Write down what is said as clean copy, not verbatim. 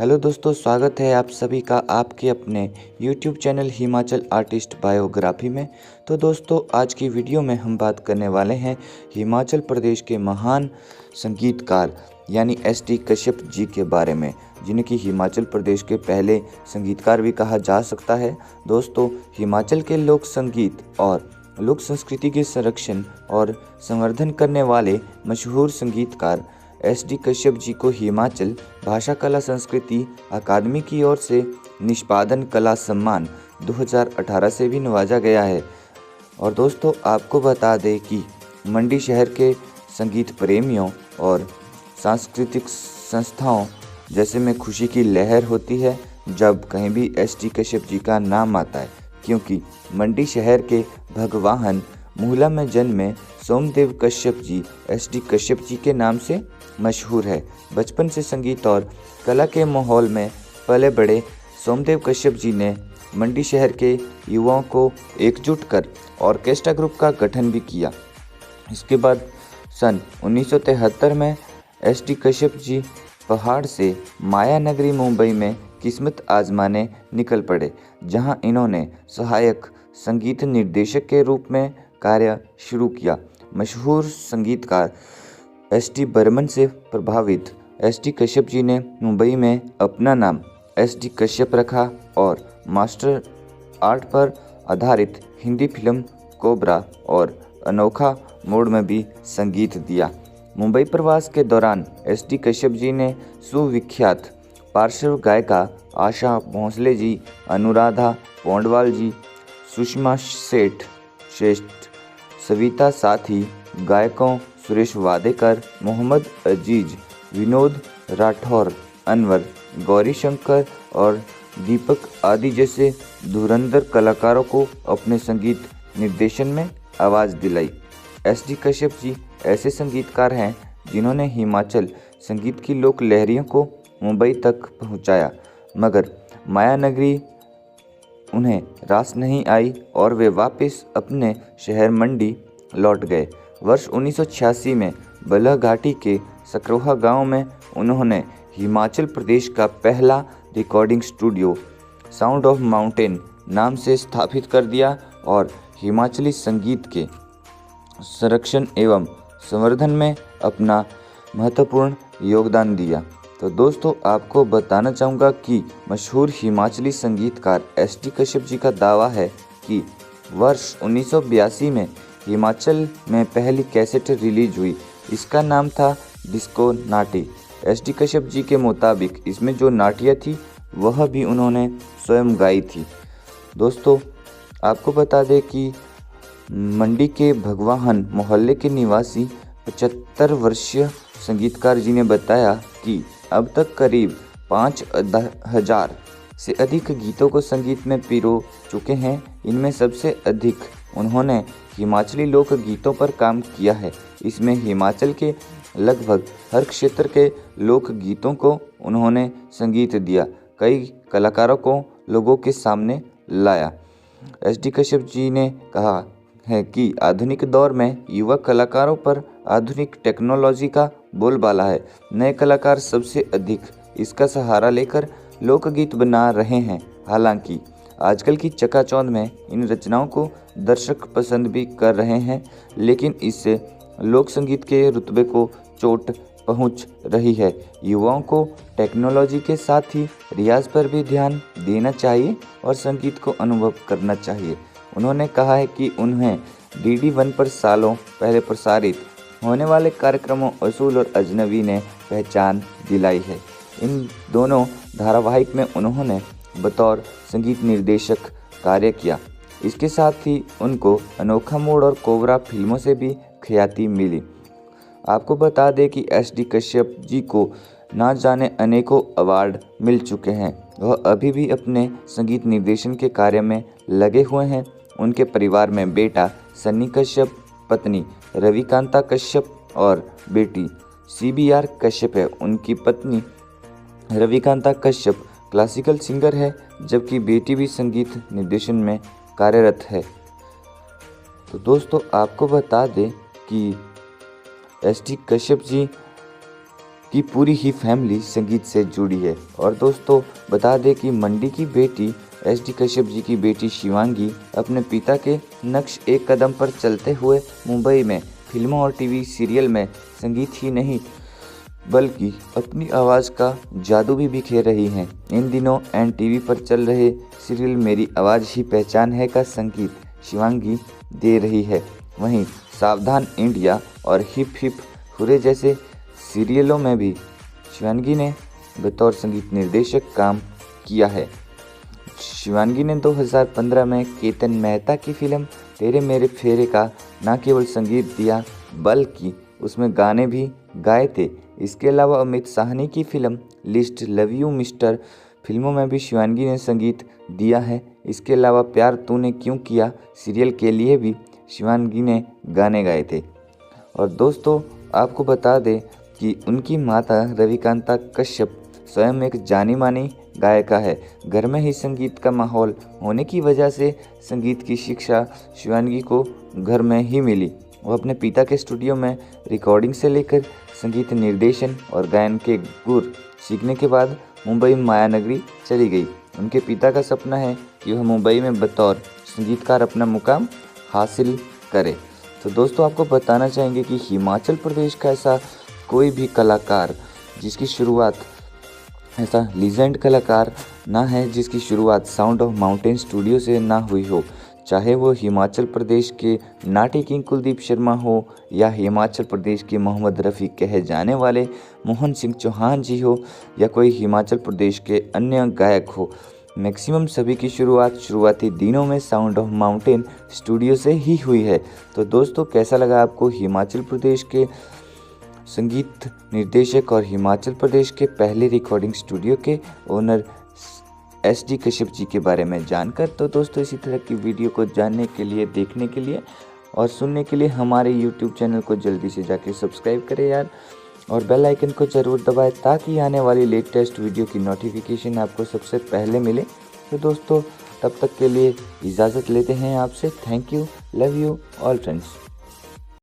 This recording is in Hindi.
हेलो दोस्तों, स्वागत है आप सभी का आपके अपने YouTube channel Himachal artist biography में। तो दोस्तों, आज की वीडियो में हम बात करने वाले हैं हिमाचल प्रदेश के महान संगीतकार यानी एस.डी. कश्यप जी के बारे में, जिन्हें कि हिमाचल प्रदेश के पहले संगीतकार भी कहा जा सकता है। दोस्तों, हिमाचल के लोक संगीत और लोक संस्कृति के संरक्षण और संवर्धन करने वाले मशहूर संगीतकार एस.डी. कश्यप जी को हिमाचल भाषा कला संस्कृति अकादमी की ओर से निष्पादन कला सम्मान 2018 से भी नवाजा गया है। और दोस्तों, आपको बता दें कि मंडी शहर के संगीत प्रेमियों और सांस्कृतिक संस्थाओं जैसे में खुशी की लहर होती है जब कहीं भी एस.डी. कश्यप जी का नाम आता है, क्योंकि मंडी शहर के भगवाहन मूला में जन्मे सोमदेव कश्यप जी एस.डी. कश्यप जी के नाम से मशहूर है। बचपन से संगीत और कला के माहौल में पले बड़े सोमदेव कश्यप जी ने मंडी शहर के युवाओं को एकजुट कर ऑर्केस्ट्रा ग्रुप का गठन भी किया। इसके बाद सन 1973 में एस.डी. कश्यप जी पहाड़ से माया नगरी मुंबई में किस्मत आजमाने निकल पड़े, जहां इन्होंने सहायक संगीत निर्देशक के रूप में कार्य शुरू किया। मशहूर संगीतकार एस.डी. बर्मन से प्रभावित एस.डी. कश्यप जी ने मुंबई में अपना नाम एस.डी. कश्यप रखा और मास्टर आर्ट पर आधारित हिंदी फिल्म कोबरा और अनोखा मोड़ में भी संगीत दिया। मुंबई प्रवास के दौरान एस.डी. कश्यप जी ने सुविख्यात पार्श्व गायिका आशा भोंसले जी, अनुराधा पौंडवाल जी, सुषमा सेठ श्रेष्ठ, सविता साथी, गायकों सुरेश वाडेकर, मोहम्मद अजीज, विनोद राठौर, अनवर, गौरी शंकर और दीपक आदि जैसे धुरंधर कलाकारों को अपने संगीत निर्देशन में आवाज़ दिलाई। एस.डी. कश्यप जी ऐसे संगीतकार हैं जिन्होंने हिमाचल संगीत की लोक लहरियों को मुंबई तक पहुंचाया, मगर माया नगरी उन्हें रास नहीं आई और वे वापस अपने शहर मंडी लौट गए। वर्ष 1986 में बलह घाटी के सकरोहा गांव में उन्होंने हिमाचल प्रदेश का पहला recording studio sound of mountain नाम से स्थापित कर दिया और हिमाचली संगीत के संरक्षण एवं संवर्धन में अपना महत्वपूर्ण योगदान दिया। तो दोस्तों, आपको बताना चाहूँगा कि मशहूर हिमाचली संगीतकार एस.डी. कश्यप जी का दावा है कि वर्ष 1982 में हिमाचल में पहली कैसेट रिलीज हुई। इसका नाम था डिस्को नाटी। एस.डी. कश्यप जी के मुताबिक इसमें जो नाटियाँ थी वह भी उन्होंने स्वयं गाई थी। दोस्तों, आपको बता दें कि मंडी के भगवाहन मोहल्ले के निवासी 75 वर्षीय संगीतकार जी ने बताया कि अब तक करीब 5,000 से अधिक गीतों को संगीत में पिरो चुके हैं। इनमें सबसे अधिक उन्होंने हिमाचली लोक गीतों पर काम किया है। इसमें हिमाचल के लगभग हर क्षेत्र के लोक गीतों को उन्होंने संगीत दिया, कई कलाकारों को लोगों के सामने लाया। एस.डी. कश्यप जी ने कहा है कि आधुनिक दौर में युवा कलाकारों पर आधुनिक टेक्नोलॉजी का बोलबाला है। नए कलाकार सबसे अधिक इसका सहारा लेकर लोकगीत बना रहे हैं। हालांकि आजकल की चकाचौंध में इन रचनाओं को दर्शक पसंद भी कर रहे हैं, लेकिन इससे लोक संगीत के रुतबे को चोट पहुंच रही है। युवाओं को टेक्नोलॉजी के साथ ही रियाज पर भी ध्यान देना चाहिए और संगीत को अनुभव करना चाहिए। उन्होंने कहा है कि उन्हें DD1 पर सालों पहले प्रसारित होने वाले कार्यक्रमों असूल और अजनबी ने पहचान दिलाई है। इन दोनों धारावाहिक में उन्होंने बतौर संगीत निर्देशक कार्य किया। इसके साथ ही उनको अनोखा मोड़ और कोबरा फिल्मों से भी ख्याति मिली। आपको बता दें कि एस.डी. कश्यप जी को ना जाने अनेकों अवार्ड मिल चुके हैं। वह अभी भी अपने संगीत निर्देशन के कार्य में लगे हुए हैं। उनके परिवार में बेटा सन्नी कश्यप, पत्नी रविकांता कश्यप और बेटी CBR कश्यप है। उनकी पत्नी रविकांता कश्यप क्लासिकल सिंगर है, जबकि बेटी भी संगीत निर्देशन में कार्यरत है। तो दोस्तों, आपको बता दें कि एस.डी. कश्यप जी की पूरी ही फैमिली संगीत से जुड़ी है। और दोस्तों बता दें कि मंडी की बेटी एस.डी. कश्यप जी की बेटी शिवांगी अपने पिता के नक्श एक कदम पर चलते हुए मुंबई में फिल्मों और टीवी सीरियल में संगीत ही नहीं बल्कि अपनी आवाज़ का जादू भी बिखेर रही हैं। इन दिनों एनटीवी पर चल रहे सीरियल मेरी आवाज़ ही पहचान है का संगीत शिवांगी दे रही है। वहीं सावधान इंडिया और हिप हिप हुरे जैसे सीरियलों में भी शिवांगी ने बतौर संगीत निर्देशक काम किया है। शिवांगी ने 2015 में केतन मेहता की फिल्म तेरे मेरे फेरे का न केवल संगीत दिया बल्कि उसमें गाने भी गाए थे। इसके अलावा अमित साहनी की film list, love you mister फिल्मों में भी शिवांगी ने संगीत दिया है। इसके अलावा प्यार तूने क्यों किया सीरियल के लिए भी शिवांगी ने गाने गाए थे। और दोस्तों आपको बता दें कि उनकी माता रविकांता कश्यप स्वयं एक जानी मानी गायिका है। घर में ही संगीत का माहौल होने की वजह से संगीत की शिक्षा शिवांगी को घर में ही मिली। वो अपने पिता के स्टूडियो में रिकॉर्डिंग से लेकर संगीत निर्देशन और गायन के गुर सीखने के बाद मुंबई मायानगरी चली गई। उनके पिता का सपना है कि वह मुंबई में बतौर संगीतकार अपना मुकाम हासिल करे। तो दोस्तों आपको बताना चाहेंगे कि हिमाचल प्रदेश का ऐसा कोई भी कलाकार जिसकी शुरुआत ऐसा लीजेंड कलाकार ना है जिसकी शुरुआत साउंड ऑफ माउंटेन स्टूडियो से ना हुई हो। चाहे वो हिमाचल प्रदेश के नाटी किंग कुलदीप शर्मा हो या हिमाचल प्रदेश के मोहम्मद रफ़ी कहे जाने वाले मोहन सिंह चौहान जी हो या कोई हिमाचल प्रदेश के अन्य गायक हो, मैक्सिमम सभी की शुरुआती दिनों में साउंड ऑफ माउंटेन स्टूडियो से ही हुई है। तो दोस्तों कैसा लगा आपको हिमाचल प्रदेश के संगीत निर्देशक और हिमाचल प्रदेश के पहले रिकॉर्डिंग स्टूडियो के ओनर एस.डी. कश्यप जी के बारे में जानकर? तो दोस्तों इसी तरह की वीडियो को जानने के लिए, देखने के लिए और सुनने के लिए हमारे YouTube चैनल को जल्दी से जाके सब्सक्राइब करें यार, और बेल आइकन को ज़रूर दबाएं ताकि आने वाली लेटेस्ट वीडियो की नोटिफिकेशन आपको सबसे पहले मिले। तो दोस्तों तब तक के लिए इजाज़त लेते हैं आपसे। Thank you, love you all friends.